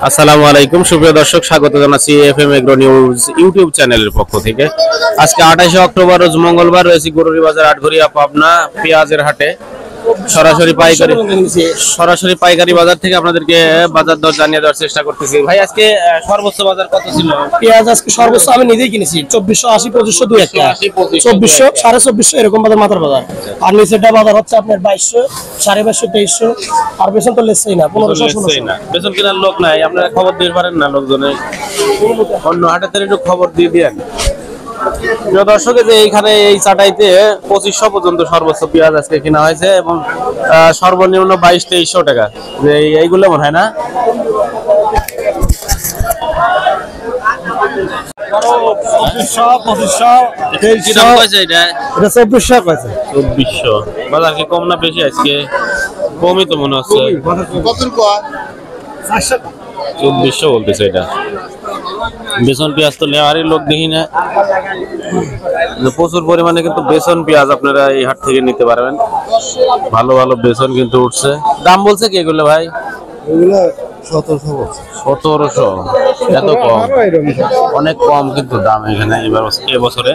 আসসালামু আলাইকুম সুপ্রিয় দর্শক, স্বাগত জানাচ্ছি এফএম এগ্রো নিউজ ইউটিউব চ্যানেলের পক্ষ থেকে। আজকে 28 অক্টোবর রোজ মঙ্গলবার রয়েছে গরুরি বাজার আটঘরিয়া পাবনা পেঁয়াজের হাটে। সরাসরি পাইকারি বাজার থেকে আপনাদেরকে বাজার দর জানিয়ে দেওয়ার চেষ্টা করতেছি। ভাই আজকে সর্বোচ্চ বাজার কত ছিল? পেঁয়াজ আজকে সর্বোচ্চ আমি নিজেই কিনেছি 2480 2500 দুই একটা 2400 2450 এরকম বাজার মাথার বাজার। আর নিচেটা বাজার হচ্ছে আপনার 2200 2250 2300। আর বেতন তো লেসই না 1500 1600 বেতন কেনার লোক নাই, আপনারা খবর দিতে পারেন না লোকজনে? অন্য হাটের একটু খবর দিয়ে দেন। প্রিয় দর্শক, যে এইখানে এই চাটাইতে 2500 পর্যন্ত সর্বোচ্চ পেঁয়াজ আজকে কেনা হয়েছে এবং সর্বনিম্ন 2200-2300 টাকা। যে এইগুলো মনে হয় না? বাজার কি কম না বেশি? আজকে কমই তো মনে হচ্ছে। 2400 বলতেছে এটা। বেসন পেঁয়াজ তো নেওয়ারই লোক দেখি না। প্রচুর পরিমাণে কিন্তু বেসন পেঁয়াজ আপনারা এই হাট থেকে নিতে পারবেন। ভালো ভালো বেসন কিন্তু উঠছে। দাম বলছে কি এগুলো ভাই? 1700। এত কম? অনেক কম কিন্তু দাম এখানে এবছরে।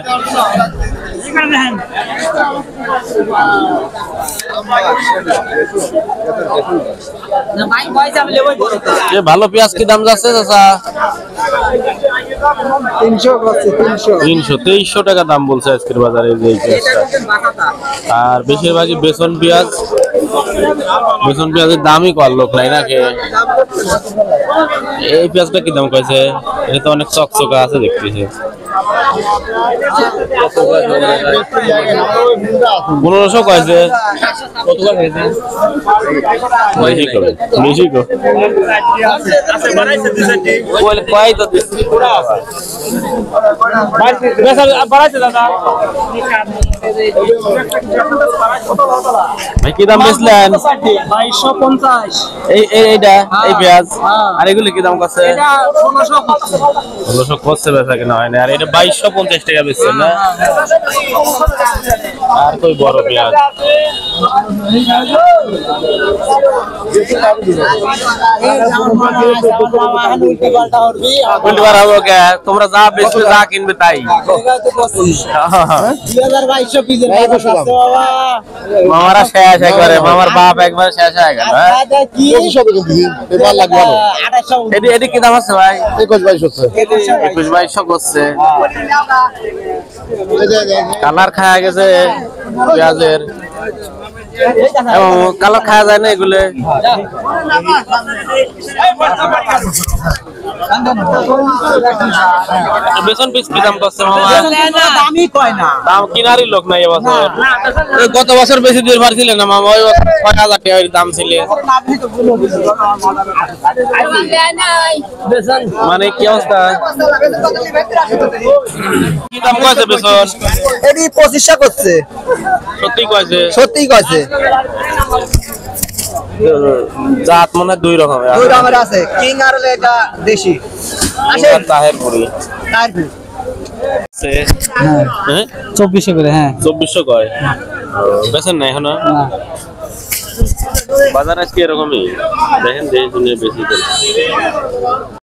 ভালো পেঁয়াজ কি দাম যাচ্ছে চাচা? 300-2300 টাকা দাম বলছে আজকের বাজারে এই পেঁয়াজটা। আর বেশিরভাগই বেসন পেঁয়াজের দামই কর লোক নাই নাকি? এই পেঁয়াজটা কি দাম কয়েছে? এটা তো অনেক চকচকা আছে দেখতেছে। 1500 কয়েছে। ভাই কি দাম বেচলেন? 2250। এইটা এই পেঁয়াজ। আর এগুলো কি দাম করছে? 1600 করছে বেচা কিনা হয় না। আর এটা 2250 টাকা বেচছেন না? আর কই বড় পেঁয়াজ? তোমরা যা বেচবে যা কিনবে তাই। মামারা শেষ একবারে, মামার বাপ একবারে শেষ হয়ে গেল। এটি কি দাম আছে ভাই? 21-2200 করছে। কালার খাওয়া গেছে পেঁয়াজের, এবং কালার খাওয়া যায় না এগুলো। বেসন পিস কি দাম করছে মামা? দাম কিনারই লোক নাই এবছর। গত বছর বেশি দূর পারছিলেন না মামা? ওই 6000 টাকা দাম ছিল। মানে কি অবস্থা? কি দাম কইছে বেসন? এটি 2500 করছে। সত্যি কইছে? সত্যি কইছে। জাত মনে দুই রকমের আছে, কিং আর এটা দেশি। আসে তাহেরপুরি। হ্যাঁ 2400 করে। হ্যাঁ 2400 কয়। বেচেন না এখনো? বাজার আজকে এরকমই দেখেন, দেশ দুনিয়া বেশি।